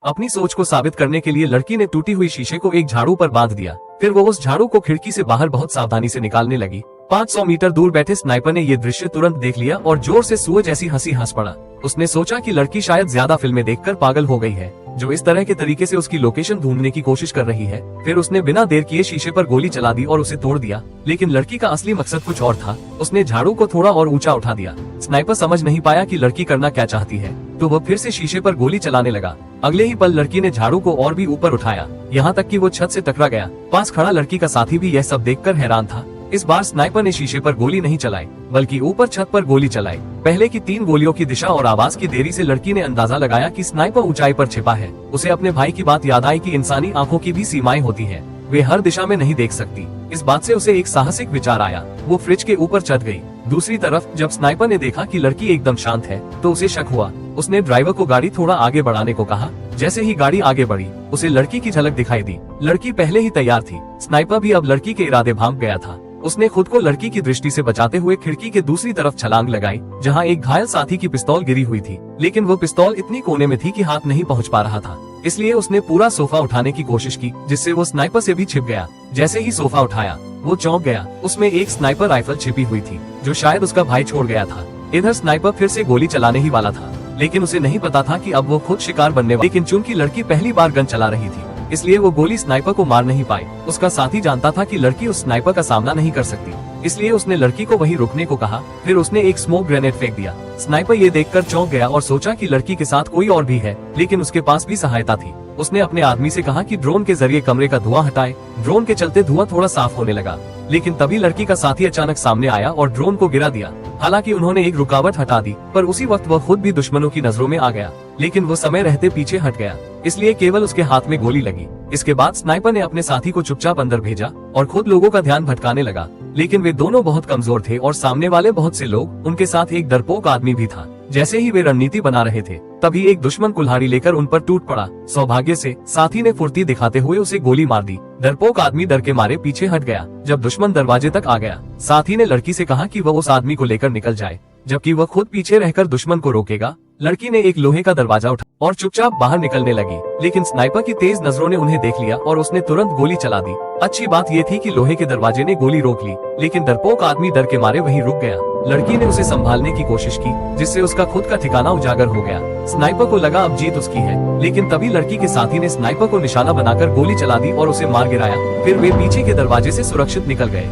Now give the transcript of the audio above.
अपनी सोच को साबित करने के लिए लड़की ने टूटी हुई शीशे को एक झाड़ू पर बांध दिया। फिर वो उस झाड़ू को खिड़की से बाहर बहुत सावधानी से निकालने लगी। 500 मीटर दूर बैठे स्नाइपर ने ये दृश्य तुरंत देख लिया और जोर से सुअ जैसी हंसी हंस पड़ा। उसने सोचा कि लड़की शायद ज्यादा फिल्में देखकर पागल हो गई है, जो इस तरह के तरीके से उसकी लोकेशन ढूंढने की कोशिश कर रही है। फिर उसने बिना देर किए शीशे पर गोली चला दी और उसे तोड़ दिया। लेकिन लड़की का असली मकसद कुछ और था। उसने झाड़ू को थोड़ा और ऊंचा उठा दिया। स्नाइपर समझ नहीं पाया कि लड़की करना क्या चाहती है, तो वह फिर से शीशे पर गोली चलाने लगा। अगले ही पल लड़की ने झाड़ू को और भी ऊपर उठाया, यहाँ तक कि वो छत से टकरा गया। पास खड़ा लड़की का साथी भी यह सब देखकर हैरान था। इस बार स्नाइपर ने शीशे पर गोली नहीं चलाई, बल्कि ऊपर छत पर गोली चलाई। पहले की 3 गोलियों की दिशा और आवाज की देरी से लड़की ने अंदाजा लगाया कि स्नाइपर ऊंचाई पर छिपा है। उसे अपने भाई की बात याद आई कि इंसानी आंखों की भी सीमाएं होती हैं, वे हर दिशा में नहीं देख सकती। इस बात से उसे एक साहसिक विचार आया। वो फ्रिज के ऊपर चढ़ गई। दूसरी तरफ जब स्नाइपर ने देखा कि लड़की एकदम शांत है, तो उसे शक हुआ। उसने ड्राइवर को गाड़ी थोड़ा आगे बढ़ाने को कहा। जैसे ही गाड़ी आगे बढ़ी, उसे लड़की की झलक दिखाई दी। लड़की पहले ही तैयार थी। स्नाइपर भी अब लड़की के इरादे भांप गया था। उसने खुद को लड़की की दृष्टि से बचाते हुए खिड़की के दूसरी तरफ छलांग लगाई, जहां एक घायल साथी की पिस्तौल गिरी हुई थी। लेकिन वो पिस्तौल इतनी कोने में थी कि हाथ नहीं पहुंच पा रहा था। इसलिए उसने पूरा सोफा उठाने की कोशिश की, जिससे वो स्नाइपर से भी छिप गया। जैसे ही सोफा उठाया, वो चौंक गया। उसमें एक स्नाइपर राइफल छिपी हुई थी, जो शायद उसका भाई छोड़ गया था। इधर स्नाइपर फिर से गोली चलाने ही वाला था, लेकिन उसे नहीं पता था कि अब वो खुद शिकार बनने वाला। लेकिन चूंकि लड़की पहली बार गन चला रही थी, इसलिए वो गोली स्नाइपर को मार नहीं पाई। उसका साथी जानता था कि लड़की उस स्नाइपर का सामना नहीं कर सकती, इसलिए उसने लड़की को वहीं रुकने को कहा। फिर उसने एक स्मोक ग्रेनेड फेंक दिया। स्नाइपर ये देखकर चौंक गया और सोचा कि लड़की के साथ कोई और भी है, लेकिन उसके पास भी सहायता थी। उसने अपने आदमी से कहा कि ड्रोन के जरिए कमरे का धुआं हटाए। ड्रोन के चलते धुआं थोड़ा साफ होने लगा, लेकिन तभी लड़की का साथी अचानक सामने आया और ड्रोन को गिरा दिया। हालांकि उन्होंने एक रुकावट हटा दी, पर उसी वक्त वह खुद भी दुश्मनों की नजरों में आ गया। लेकिन वो समय रहते पीछे हट गया, इसलिए केवल उसके हाथ में गोली लगी। इसके बाद स्नाइपर ने अपने साथी को चुपचाप अंदर भेजा और खुद लोगों का ध्यान भटकाने लगा। लेकिन वे दोनों बहुत कमजोर थे और सामने वाले बहुत से लोग। उनके साथ एक डरपोक आदमी भी था। जैसे ही वे रणनीति बना रहे थे, तभी एक दुश्मन कुल्हाड़ी लेकर उन पर टूट पड़ा। सौभाग्य से साथी ने फुर्ती दिखाते हुए उसे गोली मार दी। डरपोक आदमी डर के मारे पीछे हट गया। जब दुश्मन दरवाजे तक आ गया, साथी ने लड़की से कहा कि वह उस आदमी को लेकर निकल जाए, जबकि वह खुद पीछे रहकर दुश्मन को रोकेगा। लड़की ने एक लोहे का दरवाजा उठा और चुपचाप बाहर निकलने लगी। लेकिन स्नाइपर की तेज नजरों ने उन्हें देख लिया और उसने तुरंत गोली चला दी। अच्छी बात ये थी कि लोहे के दरवाजे ने गोली रोक ली, लेकिन डरपोक आदमी डर के मारे वहीं रुक गया। लड़की ने उसे संभालने की कोशिश की, जिससे उसका खुद का ठिकाना उजागर हो गया। स्नाइपर को लगा अब जीत उसकी है, लेकिन तभी लड़की के साथी ने स्नाइपर को निशाना बनाकर गोली चला दी और उसे मार गिराया। फिर वे पीछे के दरवाजे से सुरक्षित निकल गए।